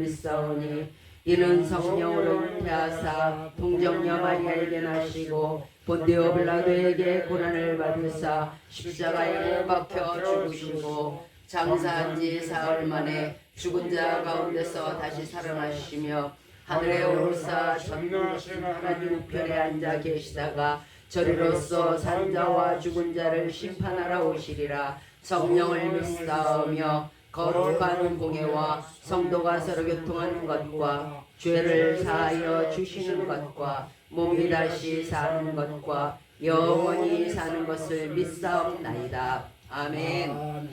믿사오니 이는 성령으로 잉태하사 동정녀 마리아에게 나시고 본디오 빌라도에게 고난을 받으사 십자가에 못 박혀 죽으시고 장사한 지 사흘 만에 죽은 자 가운데서 다시 살아나시며 하늘에 오르사 전능하신 하나님 우편에 앉아 계시다가 저리로서 산자와 죽은 자를 심판하러 오시리라. 성령을 믿사오며 거룩한 공예와 성도가 서로 교통하는 것과 죄를 사하여 주시는 것과 몸이 다시 사는 것과 영원히 사는 것을 믿사옵나이다. 아멘.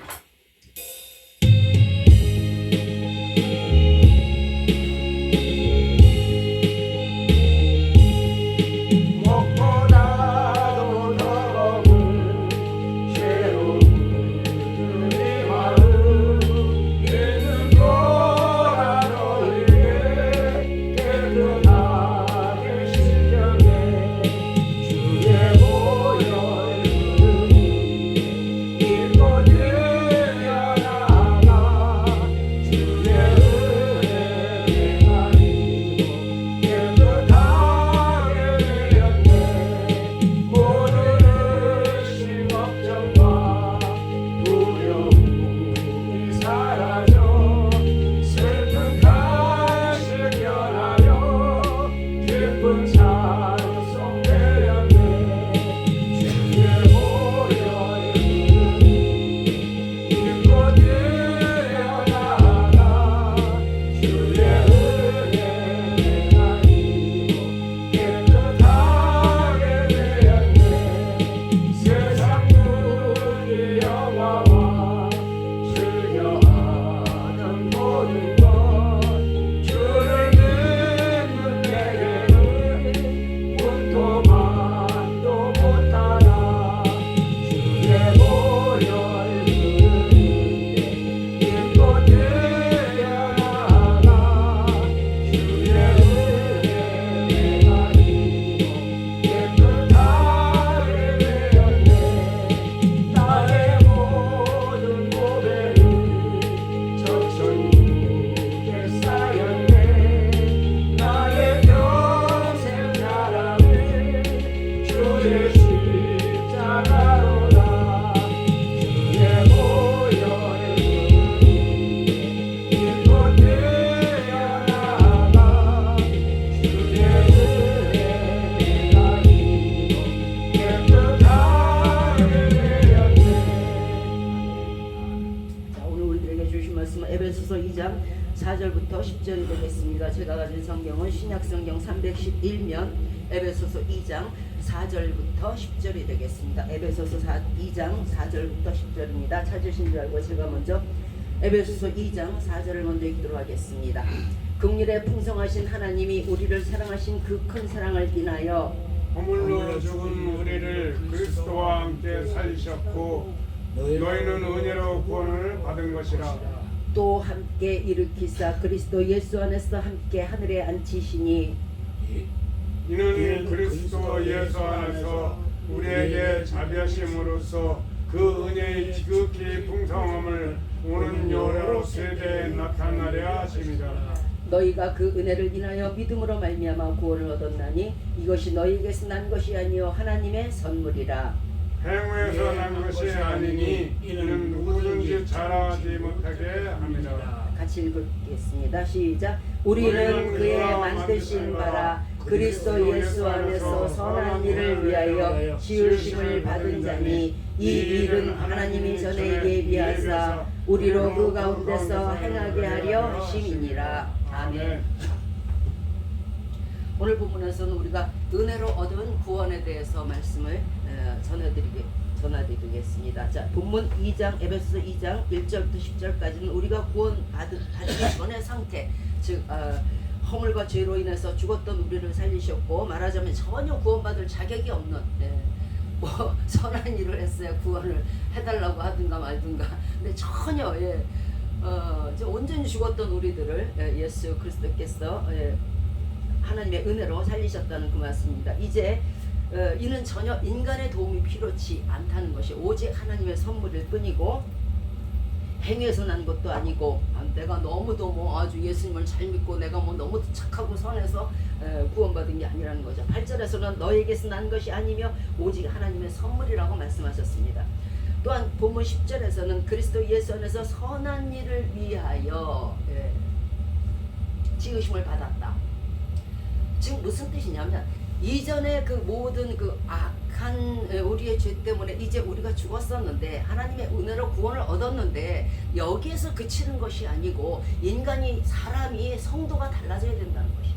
에베소서 2장 4절부터 10절이 되겠습니다. 제가 가진 성경은 신약성경 311면 에베소서 2장 4절부터 10절이 되겠습니다. 에베소서 2장 4절부터 10절입니다. 찾으신 줄 알고 제가 먼저 에베소서 2장 4절을 먼저 읽도록 하겠습니다. 긍휼에 풍성하신 하나님이 우리를 사랑하신 그 큰 사랑을 인하여 허물로 죽은 우리를 그리스도와 함께 살리셨고 너희는 은혜로 구원을 받은 것이라. 또 함께 일으키사 그리스도 예수 안에서 함께 하늘에 앉히시니 이는 그리스도 예수 안에서 우리에게 자비하심으로써 그 은혜의 지극히 풍성함을 오는 여러 세대에 나타나려 하심이라. 너희가 그 은혜를 인하여 믿음으로 말미암아 구원을 얻었나니 이것이 너희에게서 난 것이 아니요 하나님의 선물이라. 행위에서 난 것이 아니니 이는 누구든지 자랑하지 못하게 합니다. 같이 읽겠습니다. 시작. 우리는 그의 만드신 바라 그리스도 예수 안에서 선한 일을 위하여 지으심을 받은 자니 이 일은 하나님이 전에 예비하사 우리로 그 가운데서 행하게 하려 하심이니라. 아멘. 오늘 본문에서는 우리가 은혜로 얻은 구원에 대해서 말씀을 전해드리겠습니다. 자, 본문 2장 에베소서 2장 1절부터 10절까지는 우리가 구원받기 전의 상태, 즉 허물과 죄로 인해서 죽었던 우리를 살리셨고, 말하자면 전혀 구원받을 자격이 없는 뭐 선한 일을 했어야 구원을 해달라고 하든가 말든가, 근데 전혀 온전히 죽었던 우리들을 예수 그리스도께서 하나님의 은혜로 살리셨다는 그 말씀입니다. 이제 이는 전혀 인간의 도움이 필요치 않다는 것이 오직 하나님의 선물일 뿐이고 행위에서 난 것도 아니고 내가 너무도 뭐 아주 예수님을 잘 믿고 내가 뭐 너무 착하고 선해서 구원받은 게 아니라는 거죠. 8절에서는 너에게서 난 것이 아니며 오직 하나님의 선물이라고 말씀하셨습니다. 또한 본문 10절에서는 그리스도 예수 안에서 선한 일을 위하여 지으심을 받았다. 지금 무슨 뜻이냐면 이전에 그 모든 그 악한 우리의 죄 때문에 이제 우리가 죽었었는데 하나님의 은혜로 구원을 얻었는데 여기에서 그치는 것이 아니고 인간이 사람이 성도가 달라져야 된다는 것이.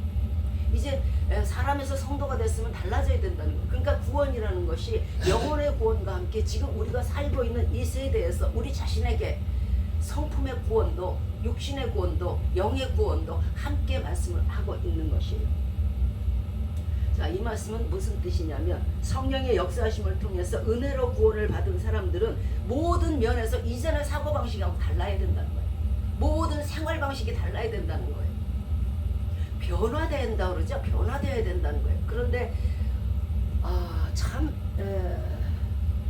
이제 사람에서 성도가 됐으면 달라져야 된다는 거. 그러니까 구원이라는 것이 영혼의 구원과 함께 지금 우리가 살고 있는 이 세대에서 우리 자신에게 성품의 구원도 육신의 구원도 영의 구원도 함께 말씀을 하고 있는 것이에요. 자, 이 말씀은 무슨 뜻이냐면 성령의 역사하심을 통해서 은혜로 구원을 받은 사람들은 모든 면에서 이전의 사고방식하고 달라야 된다는 거예요. 모든 생활방식이 달라야 된다는 거예요. 변화된다 그러죠. 변화되어야 된다는 거예요. 그런데 참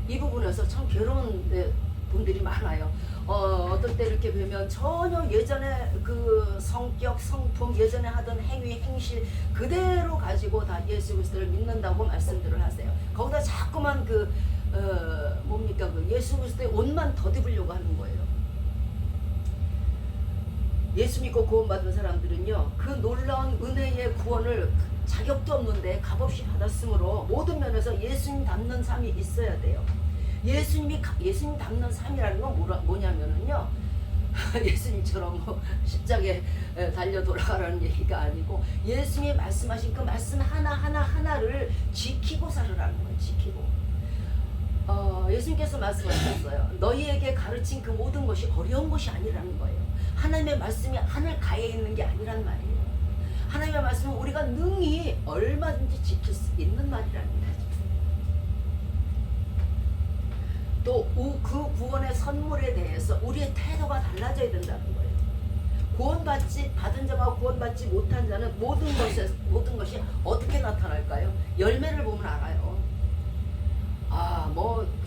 이 부분에서 참 괴로운 분들이 많아요. 어떨 때 이렇게 보면 전혀 예전에 그 성격, 성품, 예전에 하던 행위, 행실 그대로 가지고 다 예수 그리스도를 믿는다고 말씀들을 하세요. 거기다 자꾸만 그 예수 그리스도의 옷만 덧입으려고 하는 거예요. 예수 믿고 구원받은 사람들은요, 그 놀라운 은혜의 구원을 자격도 없는데 값없이 받았으므로 모든 면에서 예수님 닮는 삶이 있어야 돼요. 예수님 닮는 삶이라는 건 뭐냐면은요, 예수님처럼 뭐 십자가에 달려 돌아가라는 얘기가 아니고 예수님이 말씀하신 그 말씀 하나를 지키고 살으라는 거예요. 지키고. 예수님께서 말씀하셨어요. 너희에게 가르친 그 모든 것이 어려운 것이 아니라는 거예요. 하나님의 말씀이 하늘 가에 있는 게 아니란 말이에요. 하나님의 말씀은 우리가 능히 얼마든지 지킬 수 있는 말이라는 거예요. 또 그 구원의 선물에 대해서 우리의 태도가 달라져야 된다는 거예요. 받은 자와 구원받지 못한 자는 모든 것이 어떻게 나타날까요? 열매를 보면 알아요.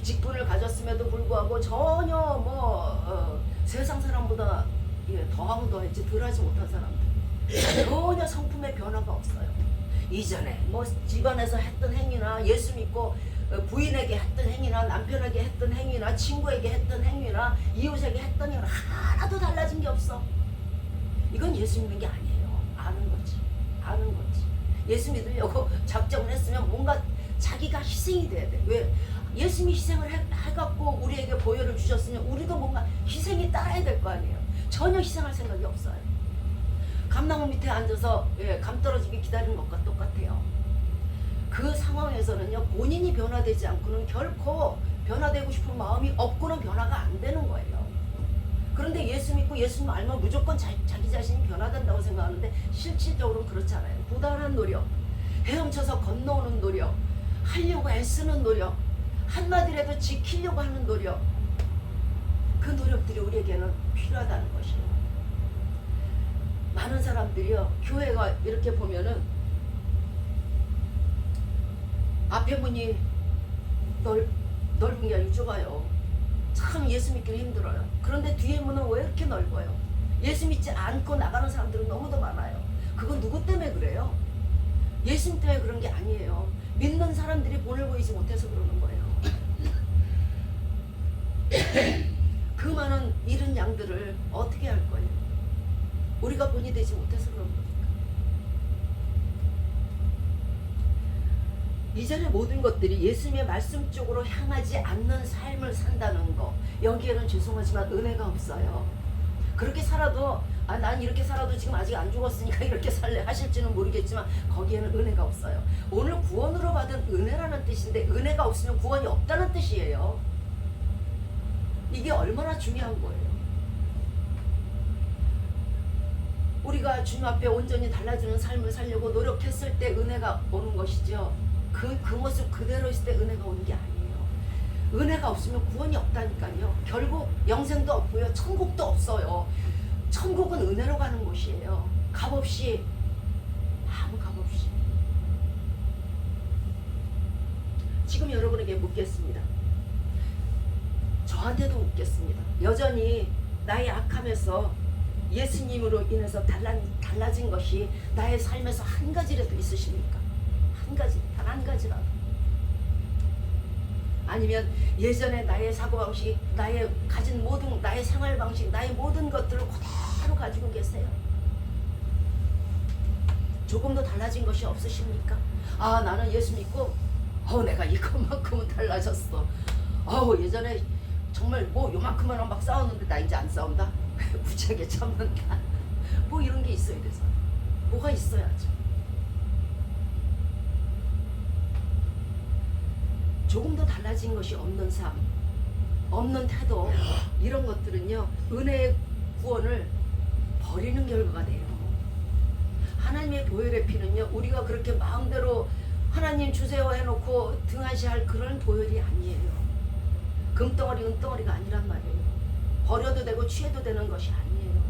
직분을 가졌음에도 불구하고 전혀 세상 사람보다 더하면 더했지 덜하지 못한 사람들, 전혀 성품의 변화가 없어요. 이전에 집안에서 했던 행위나 예수 믿고 부인에게 했던 행위나 남편에게 했던 행위나 친구에게 했던 행위나 이웃에게 했던 행위나 하나도 달라진 게 없어. 이건 예수 믿는 게 아니에요. 아는 거지. 예수 믿으려고 작정을 했으면 뭔가 자기가 희생이 돼야 돼. 왜? 예수님이 희생을 해갖고 우리에게 보혈을 주셨으면 우리도 뭔가 희생이 따라야 될 거 아니에요. 전혀 희생할 생각이 없어요. 감나무 밑에 앉아서 감 떨어지게 기다리는 것과 똑같아요. 그 상황에서는요, 본인이 변화되지 않고는 결코 변화되고 싶은 마음이 없고는 변화가 안 되는 거예요. 그런데 예수 믿고 예수님 알면 무조건 자기 자신이 변화된다고 생각하는데 실질적으로는 그렇지 않아요. 부단한 노력, 헤엄쳐서 건너오는 노력, 하려고 애쓰는 노력, 한마디라도 지키려고 하는 노력, 그 노력들이 우리에게는 필요하다는 것이에요. 많은 사람들이요, 교회가 이렇게 보면은 앞에 문이 넓은 게 아니고 좁아요. 참 예수 믿기는 힘들어요. 그런데 뒤에 문은 왜 이렇게 넓어요? 예수 믿지 않고 나가는 사람들은 너무도 많아요. 그건 누구 때문에 그래요? 예수님 때문에 그런 게 아니에요. 믿는 사람들이 본을 보이지 못해서 그러는 거예요. 그 많은 잃은 양들을 어떻게 할 거예요? 우리가 본이 되지 못해서 그런 거니까. 이전의 모든 것들이 예수님의 말씀 쪽으로 향하지 않는 삶을 산다는 거, 여기에는 죄송하지만 은혜가 없어요. 그렇게 살아도 난 이렇게 살아도 지금 아직 안 죽었으니까 이렇게 살래 하실지는 모르겠지만 거기에는 은혜가 없어요. 오늘 구원으로 받은 은혜라는 뜻인데 은혜가 없으면 구원이 없다는 뜻이에요. 이게 얼마나 중요한 거예요. 우리가 주님 앞에 온전히 달라지는 삶을 살려고 노력했을 때 은혜가 오는 것이죠. 그 모습 그대로 있을 때 은혜가 오는 게 아니에요. 은혜가 없으면 구원이 없다니까요. 결국 영생도 없고요, 천국도 없어요. 천국은 은혜로 가는 곳이에요. 값없이, 아무 값없이. 지금 여러분에게 묻겠습니다. 저한테도 묻겠습니다. 여전히 나의 악함에서 예수님으로 인해서 달라진 것이 나의 삶에서 한 가지라도 있으십니까? 한 가지, 단 한 가지라도. 아니면 예전에 나의 사고방식, 나의 가진 모든 나의 생활방식, 나의 모든 것들을 그대로 가지고 계세요. 조금도 달라진 것이 없으십니까? 아, 나는 예수 믿고 내가 이것만큼은 달라졌어. 예전에 정말 뭐 요만큼만 막 싸웠는데 나 이제 안 싸운다. 무지하게 참는다. 뭐 이런 게 있어야 돼서. 뭐가 있어야죠. 조금도 달라진 것이 없는 삶, 없는 태도, 이런 것들은요, 은혜의 구원을 버리는 결과가 돼요. 하나님의 보혈의 피는요, 우리가 그렇게 마음대로 하나님 주세요 해놓고 등한시할 그런 보혈이 아니에요. 금덩어리 은덩어리가 아니란 말이에요. 버려도 되고 취해도 되는 것이 아니에요.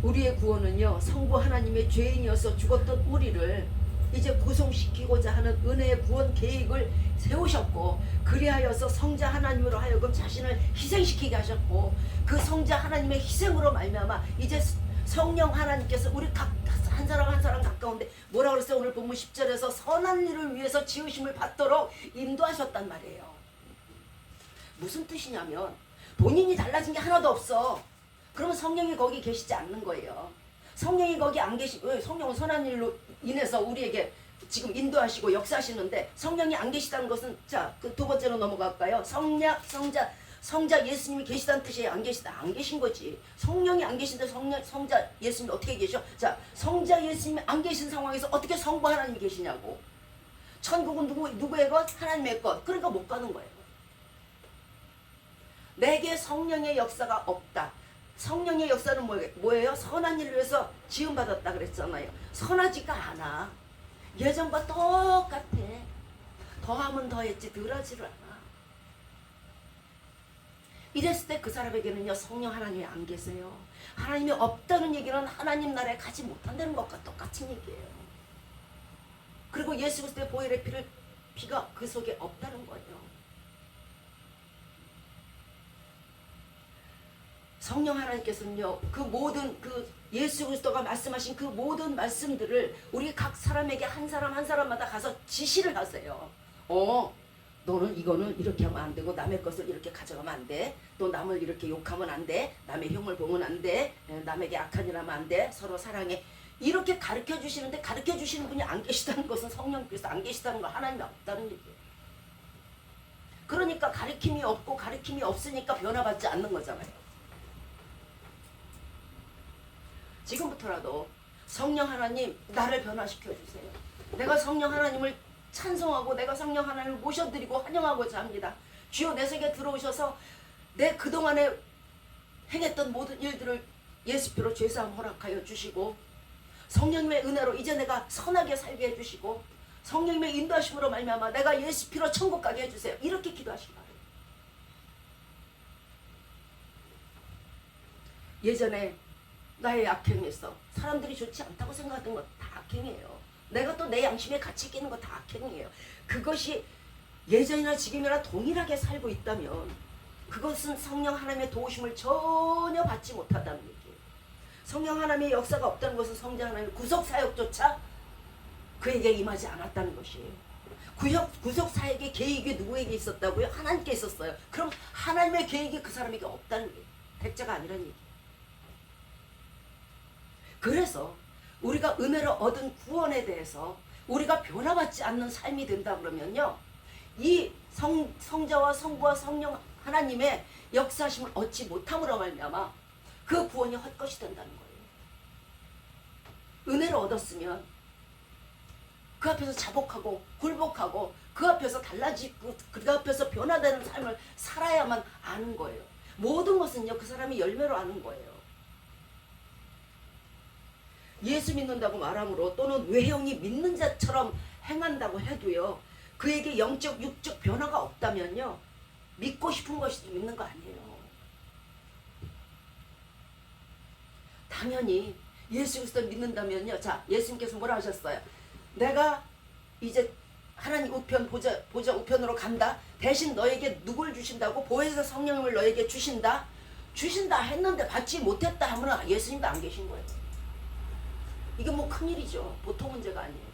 우리의 구원은요, 성부 하나님의 죄인이어서 죽었던 우리를 이제 구속시키고자 하는 은혜의 구원 계획을 세우셨고, 그리하여서 성자 하나님으로 하여금 자신을 희생시키게 하셨고, 그 성자 하나님의 희생으로 말미암아 이제 성령 하나님께서 우리 각 한 사람 한 사람 가까운데 뭐라 그랬어요? 오늘 본문 10절에서 선한 일을 위해서 지으심을 받도록 인도하셨단 말이에요. 무슨 뜻이냐면 본인이 달라진 게 하나도 없어. 그러면 성령이 거기 계시지 않는 거예요. 성령이 거기 안 계시고, 성령은 선한 일로 인해서 우리에게 지금 인도하시고 역사하시는데, 성령이 안 계시다는 것은, 자, 그 두 번째로 넘어갈까요? 성자 예수님이 계시다는 뜻이에요. 안 계시다. 안 계신 거지. 성령이 안 계신데 성자 예수님이 어떻게 계셔? 자, 성자 예수님이 안 계신 상황에서 어떻게 성부 하나님이 계시냐고. 천국은 누구의 것? 하나님의 것. 그러니까 못 가는 거예요. 내게 성령의 역사가 없다. 성령의 역사는 뭐예요? 선한 일을 위해서 지음받았다 그랬잖아요. 선하지가 않아. 예전과 똑같아. 더하면 더했지 덜하지를 않아. 이랬을 때 그 사람에게는요, 성령 하나님이 안 계세요. 하나님이 없다는 얘기는 하나님 나라에 가지 못한다는 것과 똑같은 얘기예요. 그리고 예수 그리스도의 보혈의 피가 그 속에 없다는 거예요. 성령 하나님께서는요, 그 모든 예수 그리스도가 말씀하신 그 모든 말씀들을 우리 각 사람에게 한 사람 한 사람마다 가서 지시를 하세요. 너는 이거는 이렇게 하면 안 되고, 남의 것을 이렇게 가져가면 안 돼. 또 남을 이렇게 욕하면 안 돼. 남의 흉을 보면 안 돼. 남에게 악한 일 하면 안 돼. 서로 사랑해. 이렇게 가르쳐 주시는데, 가르쳐 주시는 분이 안 계시다는 것은 성령께서 안 계시다는 거, 하나님이 없다는 얘기예요. 그러니까 가르침이 없고, 가르침이 없으니까 변화받지 않는 거잖아요. 지금부터라도 성령 하나님, 나를 변화시켜 주세요. 내가 성령 하나님을 찬송하고 내가 성령 하나님을 모셔드리고 환영하고자 합니다. 주여, 내 속에 들어오셔서 내 그동안에 행했던 모든 일들을 예수피로 죄사함 허락하여 주시고, 성령님의 은혜로 이제 내가 선하게 살게 해주시고, 성령님의 인도하심으로 말미암아 내가 예수피로 천국 가게 해주세요. 이렇게 기도하시기 바랍니다. 예전에 나의 악행에서 사람들이 좋지 않다고 생각하던 건 다 악행이에요. 내가 또 내 양심에 같이 끼는 거 다 악행이에요. 그것이 예전이나 지금이나 동일하게 살고 있다면 그것은 성령 하나님의 도우심을 전혀 받지 못한다는 얘기예요. 성령 하나님의 역사가 없다는 것은 성령 하나님의 구속사역조차 그에게 임하지 않았다는 것이에요. 구속사역의 계획이 누구에게 있었다고요? 하나님께 있었어요. 그럼 하나님의 계획이 그 사람에게 없다는 게 백자가 아니라는 얘기예요. 그래서 우리가 은혜로 얻은 구원에 대해서 우리가 변화받지 않는 삶이 된다 그러면요, 이 성자와 성부와 성령 하나님의 역사심을 얻지 못함으로 말미암아 그 구원이 헛것이 된다는 거예요. 은혜를 얻었으면 그 앞에서 자복하고 굴복하고 그 앞에서 달라지고 그 앞에서 변화되는 삶을 살아야만 아는 거예요. 모든 것은요, 그 사람이 열매로 아는 거예요. 예수 믿는다고 말함으로 또는 외형이 믿는 자처럼 행한다고 해도요, 그에게 영적 육적 변화가 없다면요, 믿고 싶은 것이 믿는 거 아니에요. 당연히 예수 그리스도 믿는다면요, 자, 예수님께서 뭐라 하셨어요? 내가 이제 하나님 우편 보좌 우편으로 간다. 대신 너에게 누굴 주신다고? 보혜사 성령님을 너에게 주신다 했는데 받지 못했다 하면 예수님도 안 계신 거예요. 이게 뭐 큰일이죠. 보통 문제가 아니에요.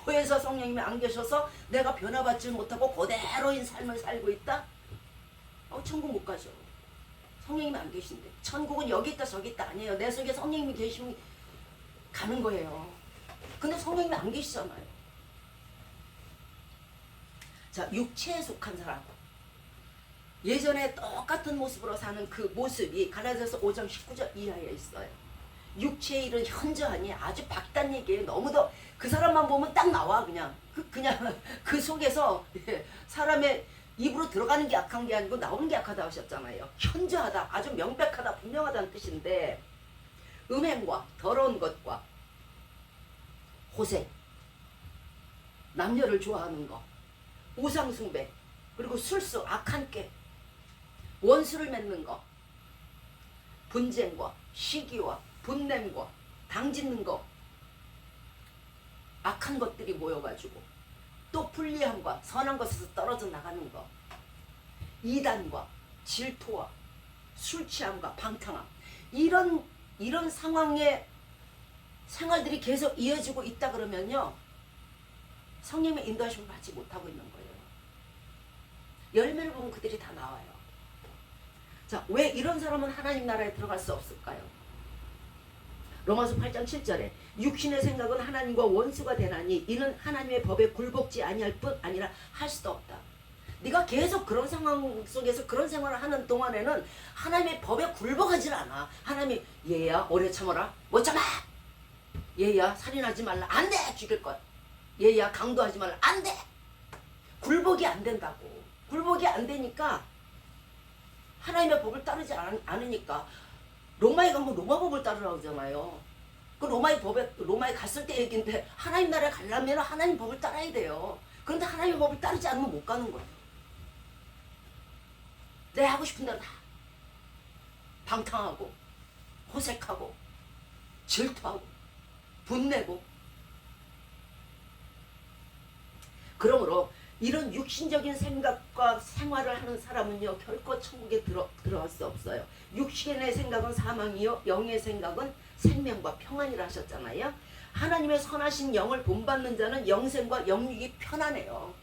보혜사 성령님이 안 계셔서 내가 변화받지 못하고 그대로인 삶을 살고 있다? 천국 못 가죠. 성령님이 안 계신데. 천국은 여기 있다 저기 있다 아니에요. 내 속에 성령님이 계시면 가는 거예요. 근데 성령님이 안 계시잖아요. 자, 육체에 속한 사람. 예전에 똑같은 모습으로 사는 그 모습이 갈라디아서 5장 19절 이하에 있어요. 육체의 일은 현저하니 아주 박단 얘기예요. 너무도 그 사람만 보면 딱 나와 그냥 그 속에서 사람의 입으로 들어가는 게 약한 게 아니고 나오는 게 약하다 하셨잖아요. 현저하다, 아주 명백하다, 분명하다는 뜻인데 음행과 더러운 것과 호색, 남녀를 좋아하는 거, 우상숭배, 그리고 술수, 악한 꾀, 원수를 맺는 거, 분쟁과 시기와 분냄과 당짓는 거, 악한 것들이 모여가지고 또 불리함과 선한 것에서 떨어져 나가는 거, 이단과 질투와 술 취함과 방탕함, 이런 상황의 생활들이 계속 이어지고 있다 그러면요, 성령의 인도하심을 받지 못하고 있는 거예요. 열매를 보면 그들이 다 나와요. 자, 왜 이런 사람은 하나님 나라에 들어갈 수 없을까요? 로마서 8장 7절에 육신의 생각은 하나님과 원수가 되나니 이는 하나님의 법에 굴복지 아니할 뿐 아니라 할 수도 없다. 네가 계속 그런 상황 속에서 그런 생활을 하는 동안에는 하나님의 법에 굴복하지 않아. 하나님이 얘야 오래 참아라. 못 참아. 얘야 살인하지 말라. 안 돼. 죽일 거야. 얘야 강도하지 말라. 안 돼. 굴복이 안 된다고. 굴복이 안 되니까 하나님의 법을 따르지 않으니까 로마에 가면 로마 법을 따르라고 하잖아요. 그 로마에 갔을 때 얘기인데 하나님 나라에 가려면 하나님 법을 따라야 돼요. 그런데 하나님의 법을 따르지 않으면 못 가는 거예요. 내 하고 싶은 대로 다 방탕하고 호색하고 질투하고 분내고. 그러므로 이런 육신적인 생각과 생활을 하는 사람은요 결코 천국에 들어갈 수 없어요. 육신의 생각은 사망이요 영의 생각은 생명과 평안이라 하셨잖아요. 하나님의 선하신 영을 본받는 자는 영생과 영육이 편안해요.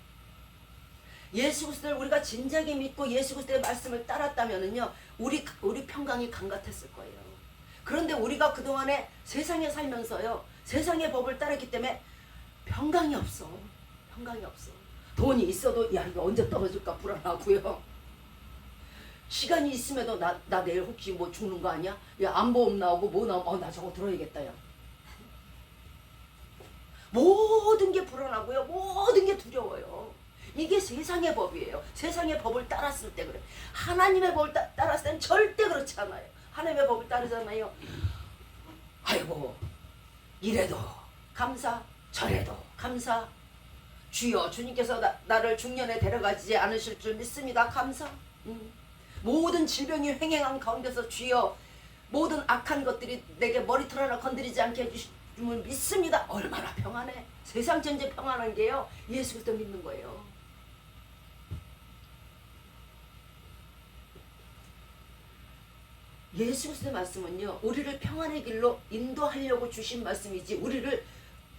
예수 그리스도를 우리가 진작에 믿고 예수 그리스도의 말씀을 따랐다면은요 우리 평강이 강 같았을 거예요. 그런데 우리가 그동안에 세상에 살면서요 세상의 법을 따랐기 때문에 평강이 없어. 평강이 없어. 돈이 있어도 야 이거 언제 떨어질까 불안하고요. 시간이 있음에도 나 내일 혹시 뭐 죽는 거 아니야? 야 안보험 나오고 뭐 나오면 나 저거 들어야겠다 야. 모든 게 불안하고요. 모든 게 두려워요. 이게 세상의 법이에요. 세상의 법을 따랐을 때 그래. 하나님의 법을 따랐을 때는 절대 그렇지 않아요. 하나님의 법을 따르잖아요. 아이고 이래도 감사 저래도 감사. 주여 주님께서 나를 중년에 데려가지 않으실 줄 믿습니다. 감사. 모든 질병이 횡행한 가운데서 주여 모든 악한 것들이 내게 머리털 하나 건드리지 않게 해주심을 믿습니다. 얼마나 평안해. 세상 전체 평안한 게요 예수 그리스도 믿는 거예요. 예수 그리스도의 말씀은요 우리를 평안의 길로 인도하려고 주신 말씀이지 우리를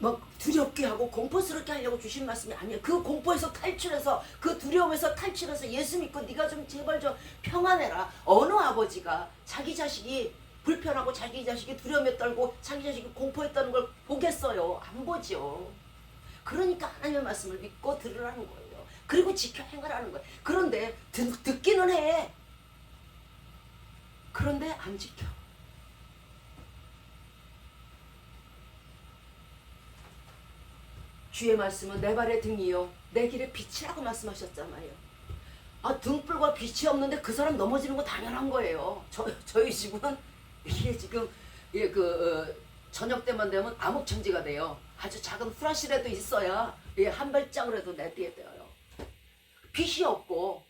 막 두렵게 하고 공포스럽게 하려고 주신 말씀이 아니에요. 그 공포에서 탈출해서 그 두려움에서 탈출해서 예수 믿고 네가 좀 제발 좀 평안해라. 어느 아버지가 자기 자식이 불편하고 자기 자식이 두려움에 떨고 자기 자식이 공포에 떠는 걸 보겠어요? 안 보죠. 그러니까 하나님의 말씀을 믿고 들으라는 거예요. 그리고 지켜 행하라는 거예요. 그런데 듣기는 해. 그런데 안 지켜. 주의 말씀은 내 발의 등이요 내 길의 빛이라고 말씀하셨잖아요. 등불과 빛이 없는데 그 사람 넘어지는 거 당연한 거예요. 저희 집은 이게 지금 저녁 때만 되면 암흑청지가 돼요. 아주 작은 후라시라도 있어야 한 발짝이라도 내띠에 떠요. 빛이 없고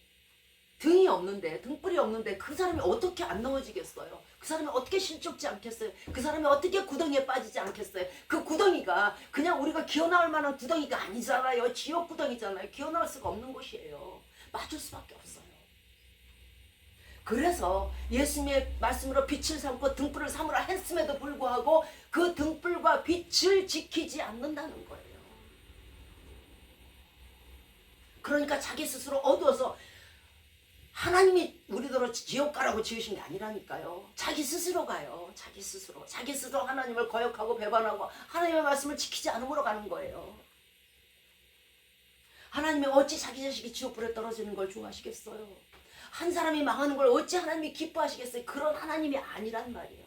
등이 없는데 등불이 없는데 그 사람이 어떻게 안 넘어지겠어요. 그 사람이 어떻게 실족지 않겠어요? 그 사람이 어떻게 구덩이에 빠지지 않겠어요? 그 구덩이가 그냥 우리가 기어나올 만한 구덩이가 아니잖아요. 지옥 구덩이잖아요. 기어나올 수가 없는 곳이에요. 맞을 수밖에 없어요. 그래서 예수님의 말씀으로 빛을 삼고 등불을 삼으라 했음에도 불구하고 그 등불과 빛을 지키지 않는다는 거예요. 그러니까 자기 스스로 어두워서 하나님이 우리더러 지옥 가라고 지으신 게 아니라니까요. 자기 스스로 가요. 자기 스스로. 자기 스스로 하나님을 거역하고 배반하고 하나님의 말씀을 지키지 않음으로 가는 거예요. 하나님이 어찌 자기 자식이 지옥불에 떨어지는 걸 좋아하시겠어요? 한 사람이 망하는 걸 어찌 하나님이 기뻐하시겠어요? 그런 하나님이 아니란 말이야.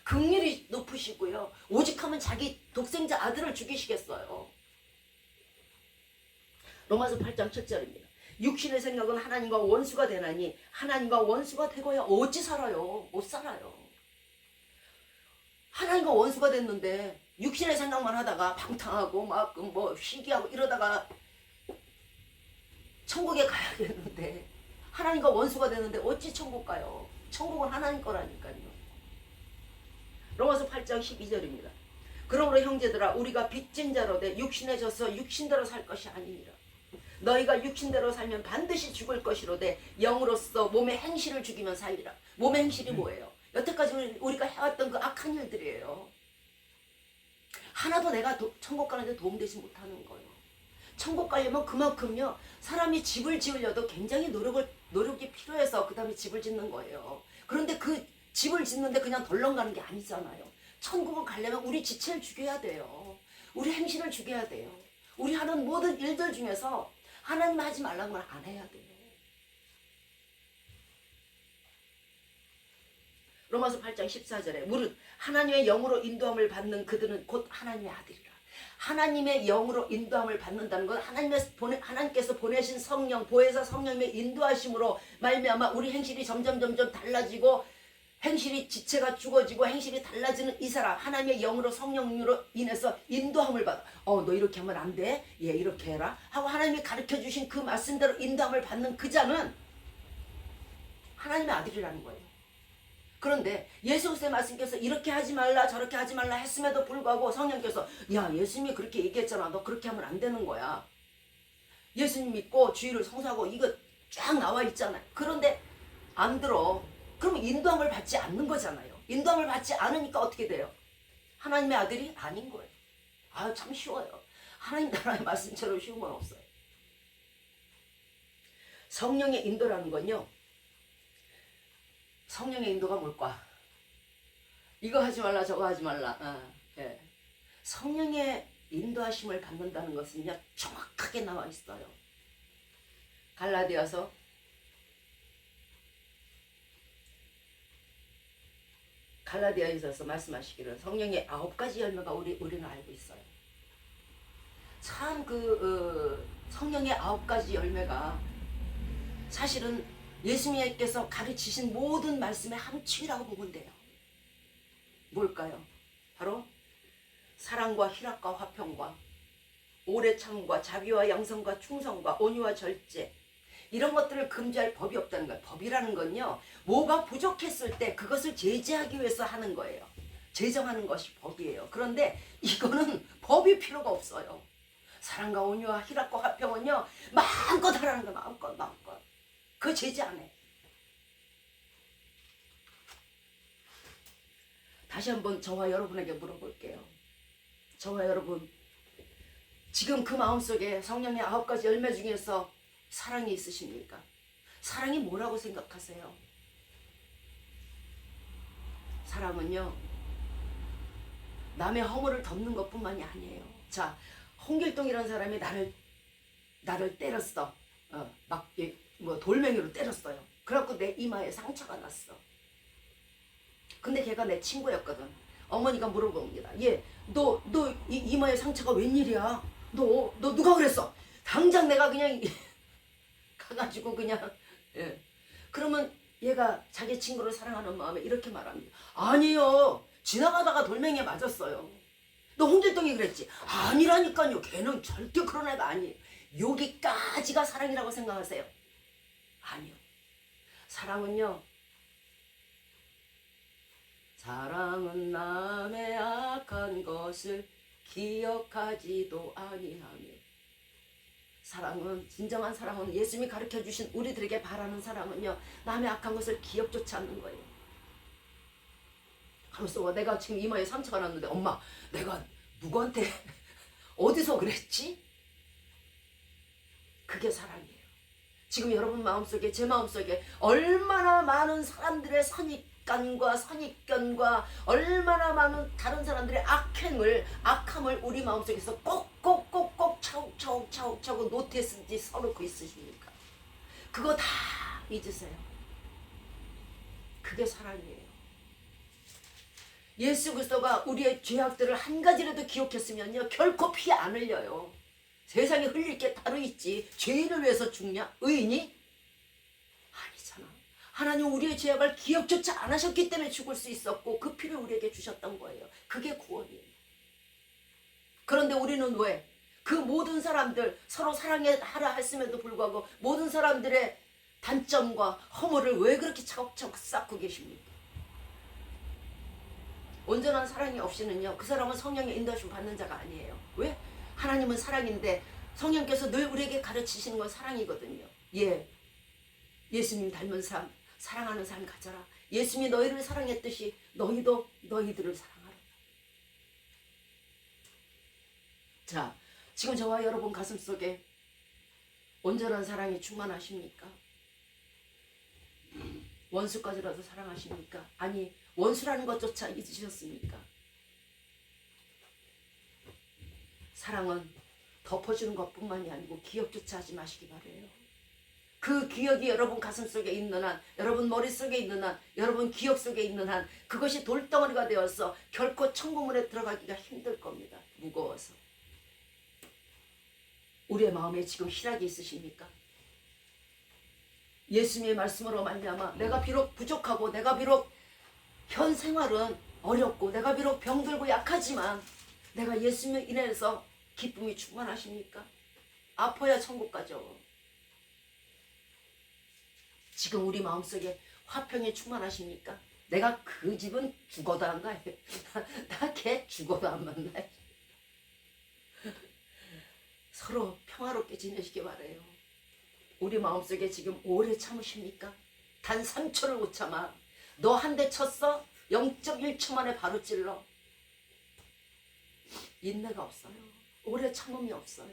긍휼이 높으시고요. 오직하면 자기 독생자 아들을 죽이시겠어요. 로마서 8장 7절입니다. 육신의 생각은 하나님과 원수가 되나니 하나님과 원수가 되고야 어찌 살아요? 못 살아요. 하나님과 원수가 됐는데 육신의 생각만 하다가 방탕하고 막 뭐 시기하고 이러다가 천국에 가야겠는데 하나님과 원수가 되는데 어찌 천국 가요? 천국은 하나님 거라니까요. 로마서 8장 12절입니다. 그러므로 형제들아 우리가 빚진 자로 돼 육신에 져서 육신대로 살 것이 아니니라. 너희가 육신대로 살면 반드시 죽을 것이로되 영으로서 몸의 행실을 죽이면 살리라. 몸의 행실이 뭐예요? 여태까지 우리가 해왔던 그 악한 일들이에요. 하나도 내가 천국 가는데 도움되지 못하는 거예요. 천국 가려면 그만큼요 사람이 집을 지으려도 굉장히 노력이 필요해서 그 다음에 집을 짓는 거예요. 그런데 그 집을 짓는데 그냥 덜렁 가는 게 아니잖아요. 천국을 가려면 우리 지체를 죽여야 돼요. 우리 행실을 죽여야 돼요. 우리 하는 모든 일들 중에서 하나님 하지 말라는 걸 안 해야 돼요. 로마서 8장 14절에 무릇 하나님의 영으로 인도함을 받는 그들은 곧 하나님의 아들이라. 하나님의 영으로 인도함을 받는다는 건 하나님께서 보내신 성령, 보혜사 성령의 인도하심으로 말미암아 우리 행실이 점점 달라지고 행실이 지체가 죽어지고 행실이 달라지는 이 사람 하나님의 영으로 성령으로 인해서 인도함을 받아. 너 이렇게 하면 안 돼. 예, 이렇게 해라 하고 하나님이 가르쳐주신 그 말씀대로 인도함을 받는 그 자는 하나님의 아들이라는 거예요. 그런데 예수 그리스도의 말씀께서 이렇게 하지 말라 저렇게 하지 말라 했음에도 불구하고 성령께서 야 예수님이 그렇게 얘기했잖아. 너 그렇게 하면 안 되는 거야. 예수님 믿고 주의를 성사하고 이거 쫙 나와 있잖아요. 그런데 안 들어. 그러면 인도함을 받지 않는 거잖아요. 인도함을 받지 않으니까 어떻게 돼요? 하나님의 아들이 아닌 거예요. 참 쉬워요. 하나님 나라의 말씀처럼 쉬운 건 없어요. 성령의 인도라는 건요. 성령의 인도가 뭘까? 이거 하지 말라 저거 하지 말라. 예. 성령의 인도하심을 받는다는 것은요. 정확하게 나와 있어요. 갈라디아서 '있어서 말씀하시기를 성령의 9가지 열매가 우리는 알고 있어요. 참 성령의 9가지 열매가 사실은 예수님께서 가르치신 모든 말씀의 함축이라고 보면 돼요. 뭘까요? 바로 사랑과 희락과 화평과 오래 참과 자비와 양성과 충성과 온유와 절제 이런 것들을 금지할 법이 없다는 거예요. 법이라는 건요. 뭐가 부족했을 때 그것을 제재하기 위해서 하는 거예요. 제정하는 것이 법이에요. 그런데 이거는 법이 필요가 없어요. 사랑과 온유와 희락과 화평은요. 마음껏 하라는 거예요. 마음껏. 그거 제재 안 해. 다시 한번 저와 여러분에게 물어볼게요. 저와 여러분 지금 그 마음속에 성령의 9가지 열매 중에서 사랑이 있으십니까? 사랑이 뭐라고 생각하세요? 사랑은요 남의 허물을 덮는 것뿐만이 아니에요. 자, 홍길동이라는 사람이 나를 때렸어. 돌멩이로 때렸어요. 그래갖고 내 이마에 상처가 났어. 근데 걔가 내 친구였거든. 어머니가 물어봅니다. 너 이마에 상처가 웬일이야? 너 누가 그랬어? 당장 내가 그냥 가가지고 그냥 그러면 얘가 자기 친구를 사랑하는 마음에 이렇게 말합니다. 아니요. 지나가다가 돌멩이에 맞았어요. 너 홍길동이 그랬지? 아니라니까요. 걔는 절대 그런 애가 아니에요. 여기까지가 사랑이라고 생각하세요? 아니요. 사랑은요. 사랑은 남의 악한 것을 기억하지도 아니하며. 사랑은, 진정한 사랑은, 예수님이 가르쳐 주신 우리들에게 바라는 사랑은요, 남의 악한 것을 기억조차 않는 거예요. 하면서 내가 지금 이마에 상처가 났는데, 엄마 내가 누구한테 어디서 그랬지? 그게 사랑이에요. 지금 여러분 마음속에, 제 마음속에 얼마나 많은 사람들의 선입견과 얼마나 많은 다른 사람들의 악함을 우리 마음속에서 꼭꼭꼭꼭 차곡차곡 노트에 쓰지 써놓고 있으십니까? 그거 다 잊으세요. 그게 사랑이에요. 예수 그리스도가 우리의 죄악들을 한 가지라도 기억했으면요, 결코 피 안 흘려요. 세상에 흘릴 게 따로 있지. 죄인을 위해서 죽냐? 의인이? 아니잖아. 하나님 우리의 죄악을 기억조차 안 하셨기 때문에 죽을 수 있었고, 그 피를 우리에게 주셨던 거예요. 그게 구원이에요. 그런데 우리는 왜? 그 모든 사람들, 서로 사랑하라 했음에도 불구하고 모든 사람들의 단점과 허물을 왜 그렇게 차곡차곡 쌓고 계십니까? 온전한 사랑이 없이는요, 그 사람은 성령의 인도하심 받는 자가 아니에요. 왜? 하나님은 사랑인데 성령께서 늘 우리에게 가르치시는 건 사랑이거든요. 예수님 닮은 삶, 사랑하는 삶 가져라. 예수님이 너희를 사랑했듯이 너희도 너희들을 사랑하라. 자, 지금 저와 여러분 가슴속에 온전한 사랑이 충만하십니까? 원수까지라도 사랑하십니까? 아니, 원수라는 것조차 잊으셨습니까? 사랑은 덮어주는 것뿐만이 아니고 기억조차 하지 마시기 바래요. 그 기억이 여러분 가슴속에 있는 한, 여러분 머릿속에 있는 한, 여러분 기억 속에 있는 한, 그것이 돌덩어리가 되어서 결코 천국문에 들어가기가 힘들 겁니다. 무거워서. 우리의 마음에 지금 희락이 있으십니까? 예수님의 말씀으로 말미암아 내가 비록 부족하고, 내가 비록 현 생활은 어렵고, 내가 비록 병들고 약하지만 내가 예수님을 인해서 기쁨이 충만하십니까? 아파야 천국 가죠. 지금 우리 마음속에 화평이 충만하십니까? 내가 그 집은 죽어도 안 가요. 나 걔 죽어도 안 만나요. 서로 평화롭게 지내시기 바라요. 우리 마음속에 지금 오래 참으십니까? 단 3초를 못 참아. 너 한 대 쳤어? 0.1초 만에 바로 찔러. 인내가 없어요. 오래 참음이 없어요.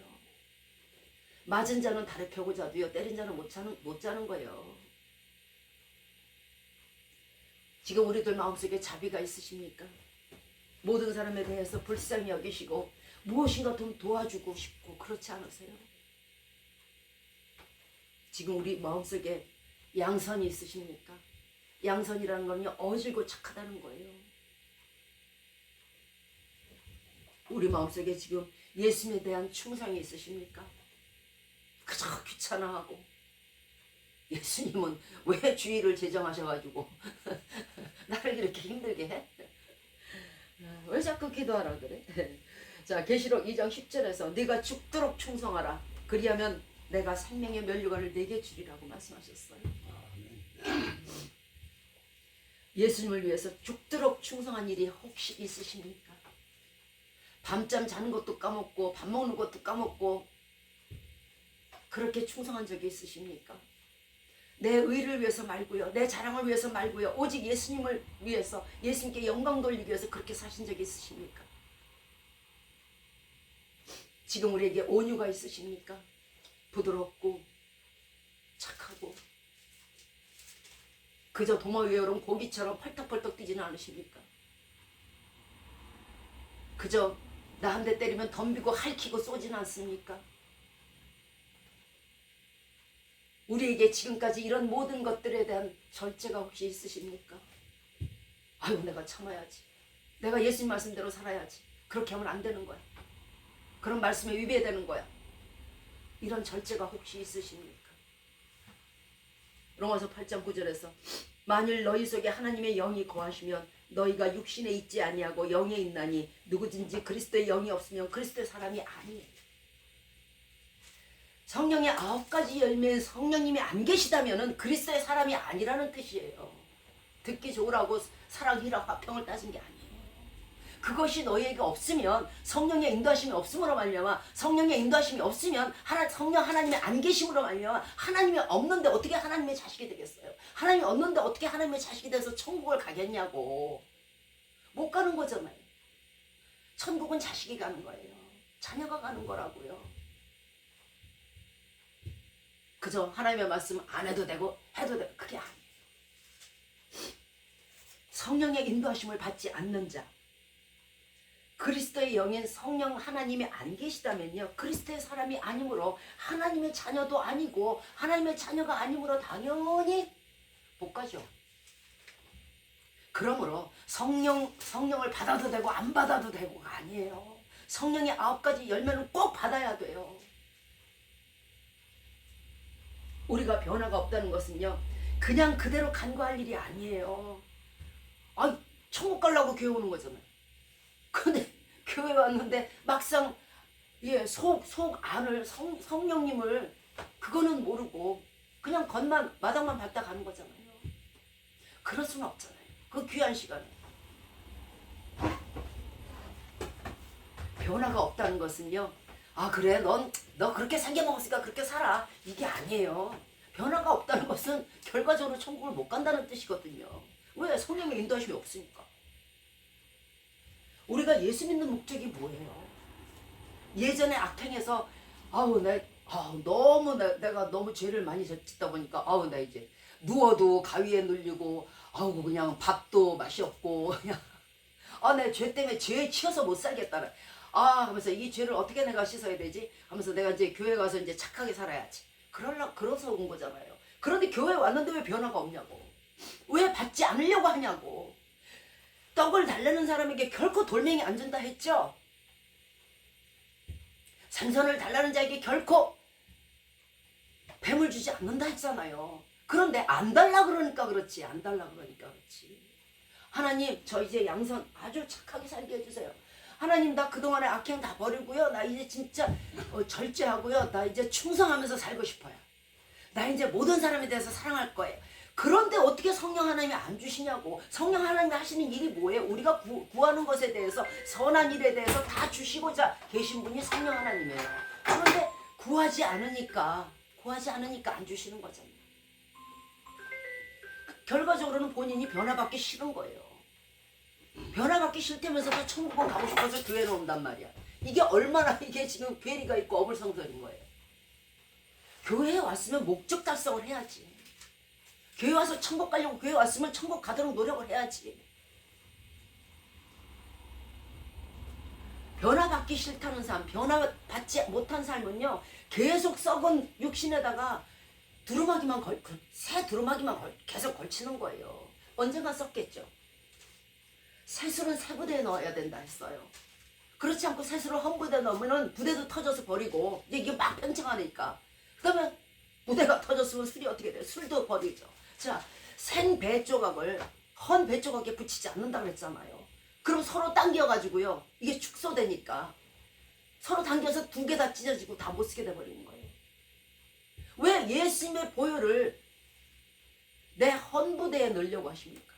맞은 자는 다리 펴고 자도요, 때린 자는 못 자는 거예요. 지금 우리들 마음속에 자비가 있으십니까? 모든 사람에 대해서 불쌍히 여기시고 무엇인가 좀 도와주고 싶고 그렇지 않으세요? 지금 우리 마음속에 양선이 있으십니까? 양선이라는 건요, 어질고 착하다는 거예요. 우리 마음속에 지금 예수님에 대한 충성이 있으십니까? 그저 귀찮아하고, 예수님은 왜 주의를 제정하셔가지고 나를 이렇게 힘들게 해? 왜 자꾸 기도하라 그래? 자, 계시록 2장 10절에서 네가 죽도록 충성하라. 그리하면 내가 생명의 면류관을 내게 주리라고 말씀하셨어요. 예수님을 위해서 죽도록 충성한 일이 혹시 있으십니까? 밤잠 자는 것도 까먹고 밥 먹는 것도 까먹고 그렇게 충성한 적이 있으십니까? 내 의를 위해서 말고요, 내 자랑을 위해서 말고요, 오직 예수님을 위해서, 예수님께 영광 돌리기 위해서 그렇게 사신 적이 있으십니까? 지금 우리에게 온유가 있으십니까? 부드럽고 착하고 그저 도마 위에 오른 고기처럼 펄떡펄떡 뛰지는 않으십니까? 그저 나 한 대 때리면 덤비고 핥히고 쏘지는 않습니까? 우리에게 지금까지 이런 모든 것들에 대한 절제가 혹시 있으십니까? 아유, 내가 참아야지, 내가 예수님 말씀대로 살아야지, 그렇게 하면 안 되는 거야, 그런 말씀에 위배되는 거야, 이런 절제가 혹시 있으십니까? 로마서 8장 9절에서 만일 너희 속에 하나님의 영이 거하시면 너희가 육신에 있지 아니하고 영에 있나니 누구든지 그리스도의 영이 없으면 그리스도의 사람이 아니에요. 성령의 9가지 열매인 성령님이 안 계시다면 그리스도의 사람이 아니라는 뜻이에요. 듣기 좋으라고 사랑이라고 화평을 따진 게 아니에요. 그것이 너희에게 없으면, 성령의 인도하심이 없음으로 말미암아, 성령의 인도하심이 없으면, 성령 하나님의 안 계심으로 말미암아, 하나님이 없는데 어떻게 하나님의 자식이 되겠어요? 하나님이 없는데 어떻게 하나님의 자식이 돼서 천국을 가겠냐고. 못 가는 거잖아요. 천국은 자식이 가는 거예요. 자녀가 가는 거라고요. 그저 하나님의 말씀 안 해도 되고 해도 되고 그게 아니에요. 성령의 인도하심을 받지 않는 자, 그리스도의 영인 성령 하나님이 안 계시다면요, 그리스도의 사람이 아니므로, 하나님의 자녀도 아니고 하나님의 자녀가 아니므로 당연히 못 가죠. 그러므로 성령을 받아도 되고 안 받아도 되고가 아니에요. 성령의 9가지 열매는 꼭 받아야 돼요. 우리가 변화가 없다는 것은요, 그냥 그대로 간과할 일이 아니에요. 아, 천국 가려고 교회 오는 거잖아요. 근데 교회 왔는데 막상 속 안을 성령님을 그거는 모르고 그냥 겉만 마당만 밟다 가는 거잖아요. 그럴 수는 없잖아요. 그 귀한 시간에. 변화가 없다는 것은요, 아 그래 너 그렇게 생겨먹었으니까 그렇게 살아, 이게 아니에요. 변화가 없다는 것은 결과적으로 천국을 못 간다는 뜻이거든요. 왜? 성령의 인도하심이 없으니까. 우리가 예수 믿는 목적이 뭐예요? 예전에 악행해서 내가 너무 죄를 많이 짓다 보니까 나 이제 누워도 가위에 눌리고 그냥 밥도 맛이 없고 그냥 내 죄 때문에 죄에 치여서 못 살겠다는 하면서 이 죄를 어떻게 내가 씻어야 되지? 하면서 내가 이제 교회 가서 이제 착하게 살아야지. 그래서 온 거잖아요. 그런데 교회 왔는데 왜 변화가 없냐고. 왜 받지 않으려고 하냐고. 떡을 달라는 사람에게 결코 돌멩이 안 준다 했죠. 생선을 달라는 자에게 결코 뱀을 주지 않는다 했잖아요. 그런데 안 달라 그러니까 그렇지. 안 달라 그러니까 그렇지. 하나님, 저 이제 양선 아주 착하게 살게 해주세요. 하나님, 나 그동안에 악행 다 버리고요. 나 이제 진짜 절제하고요. 나 이제 충성하면서 살고 싶어요. 나 이제 모든 사람에 대해서 사랑할 거예요. 그런데 어떻게 성령 하나님이 안 주시냐고. 성령 하나님이 하시는 일이 뭐예요? 우리가 구하는 것에 대해서, 선한 일에 대해서 다 주시고자 계신 분이 성령 하나님이에요. 그런데 구하지 않으니까 안 주시는 거잖아요. 결과적으로는 본인이 변화받기 싫은 거예요. 변화받기 싫다면서도 천국은 가고 싶어서 교회로 온단 말이야. 이게 지금 괴리가 있고 어불성설인 거예요. 교회에 왔으면 목적 달성을 해야지. 교회 와서 천국 가려고 교회 왔으면 천국 가도록 노력을 해야지. 변화받기 싫다는 삶, 변화받지 못한 삶은요, 계속 썩은 육신에다가 새 두루마기만 계속 걸치는 거예요. 언젠가 썩겠죠. 새술은 새 부대에 넣어야 된다 했어요. 그렇지 않고 새술을 헌 부대에 넣으면 부대도 터져서 버리고, 이게 막 팽창하니까. 그러면 부대가 터졌으면 술이 어떻게 돼요? 술도 버리죠. 자, 생 배 조각을 헌 배 조각에 붙이지 않는다고 했잖아요. 그럼 서로 당겨가지고요, 이게 축소되니까 서로 당겨서 두 개 다 찢어지고 다 못 쓰게 돼버리는 거예요. 왜 예수님의 보혈을 내 헌부대에 넣으려고 하십니까?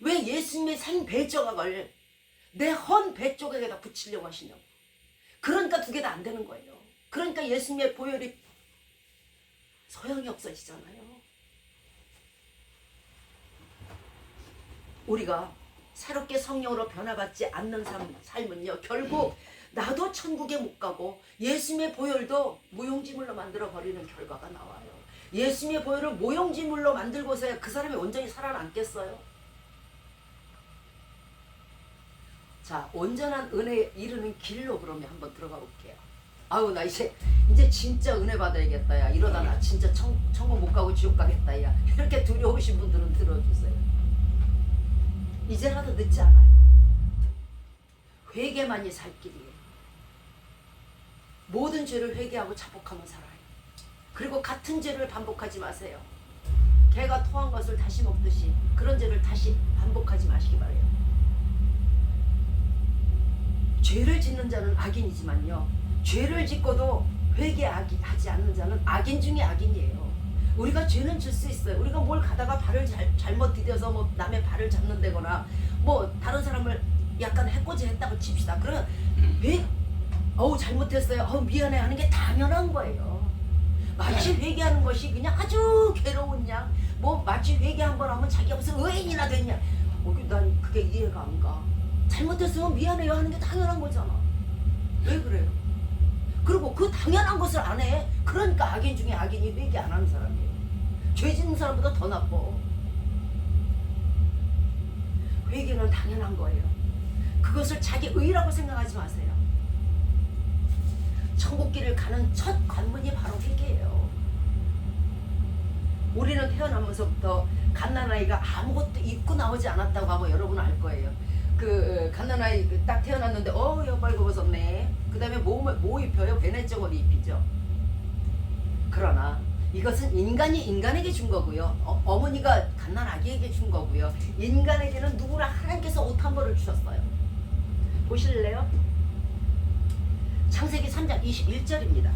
왜 예수님의 생 배 조각을 내 헌 배 조각에다 붙이려고 하시냐고. 그러니까 두 개 다 안 되는 거예요. 그러니까 예수님의 보혈이 소용이 없어지잖아요. 우리가 새롭게 성령으로 변화받지 않는 삶은요, 결국 나도 천국에 못 가고 예수님의 보혈도 무용지물로 만들어 버리는 결과가 나와요. 예수님의 보혈을 무용지물로 만들고서야 그 사람이 온전히 살아남겠어요? 자, 온전한 은혜에 이르는 길로 그러면 한번 들어가 볼게요. 나 이제 진짜 은혜 받아야겠다 야. 이러다 나 진짜 천국 못 가고 지옥 가겠다 야. 이렇게 두려우신 분들은 들어주세요. 이제라도 늦지 않아요. 회개만이 살 길이에요. 모든 죄를 회개하고 자복하며 살아요. 그리고 같은 죄를 반복하지 마세요. 개가 토한 것을 다시 먹듯이 그런 죄를 다시 반복하지 마시기 바래요. 죄를 짓는 자는 악인이지만요, 죄를 짓고도 회개하지 않는 자는 악인 중에 악인이에요. 우리가 죄는 질 수 있어요. 우리가 뭘 가다가 발을 잘못 디뎌서 뭐 남의 발을 잡는다거나 뭐 다른 사람을 약간 해코지했다고 칩시다. 그러면 왜 어우 잘못했어요. 어우 미안해 하는 게 당연한 거예요. 마치 회개하는 것이 그냥 아주 괴로운 양. 뭐 마치 회개 한 번 하면 자기가 무슨 의인이나 됐냐. 난 그게 이해가 안 가. 잘못했으면 미안해요 하는 게 당연한 거잖아. 왜 그래요? 그리고 그 당연한 것을 안 해. 그러니까 악인 중에 악인이 회개 안 하는 사람이에요. 죄 짓는 사람보다 더 나빠. 회개는 당연한 거예요. 그것을 자기 의라고 생각하지 마세요. 천국길을 가는 첫 관문이 바로 회개예요. 우리는 태어나면서부터 갓난아이가 아무것도 입고 나오지 않았다고 하면 여러분 알 거예요. 그 갓난아이 딱 태어났는데 벌거벗었네. 그 다음에 뭐 입혀요? 베네저고를 입히죠. 그러나 이것은 인간이 인간에게 준 거고요. 어머니가 갓난아기에게 준 거고요. 인간에게는 누구나 하나님께서 옷 한 벌을 주셨어요. 보실래요? 창세기 3장 21절입니다.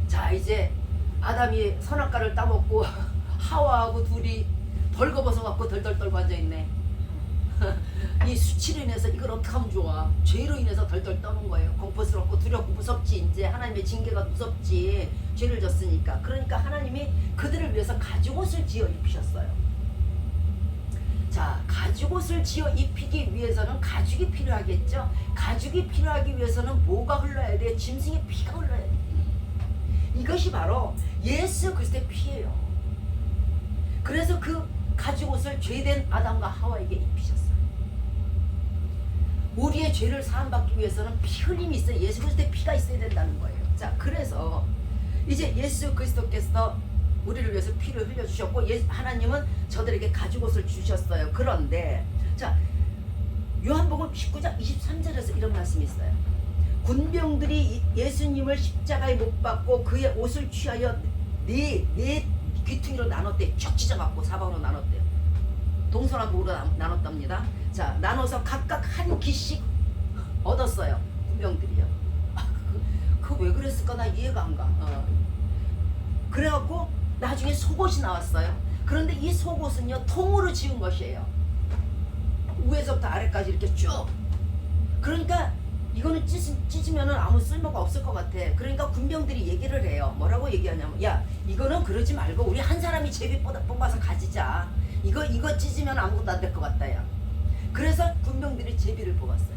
자, 이제 아담이 선악과를 따먹고 하와하고 둘이 벌거벗어 갖고 덜덜 떨고 앉아있네. 이 수치로 인해서 이걸 어떻게 하면 좋아. 죄로 인해서 덜덜 떠는 거예요. 공포스럽고 두렵고 무섭지. 이제 하나님의 징계가 무섭지. 죄를 졌으니까. 그러니까 하나님이 그들을 위해서 가죽옷을 지어 입히셨어요. 자, 가죽옷을 지어 입히기 위해서는 가죽이 필요하겠죠. 가죽이 필요하기 위해서는 뭐가 흘러야 돼? 짐승의 피가 흘러야 돼. 이것이 바로 예수 그리스도의 피예요. 그래서 그 가죽옷을 죄된 아담과 하와에게 입히셨어요. 우리의 죄를 사함받기 위해서는 피 흘림이 있어요. 예수 그리스도의 피가 있어야 된다는 거예요. 자, 그래서 이제 예수 그리스도께서 우리를 위해서 피를 흘려주셨고 하나님은 저들에게 가죽옷을 주셨어요. 그런데 자, 요한복음 19장 23절에서 이런 말씀이 있어요. 군병들이 예수님을 십자가에 못 박고 그의 옷을 취하여 네 귀퉁이로 나눴대. 쭉 찢어갖고 사방으로 나눴대요. 동서남북으로 나눴답니다. 자, 나눠서 각각 한 귀씩 얻었어요. 군병들이요. 그거 왜 그랬을까? 나 이해가 안 가. 그래갖고 나중에 속옷이 나왔어요. 그런데 이 속옷은요, 통으로 지은 것이에요. 위에서부터 아래까지 이렇게 쭉. 그러니까 이거는 찢으면 아무 쓸모가 없을 것 같아. 그러니까 군병들이 얘기를 해요. 뭐라고 얘기하냐면, 야, 이거는 그러지 말고 우리 한 사람이 제비 뽑아서 가지자. 이거 찢으면 아무것도 안 될 것 같다, 야. 그래서 군병들이 제비를 뽑았어요.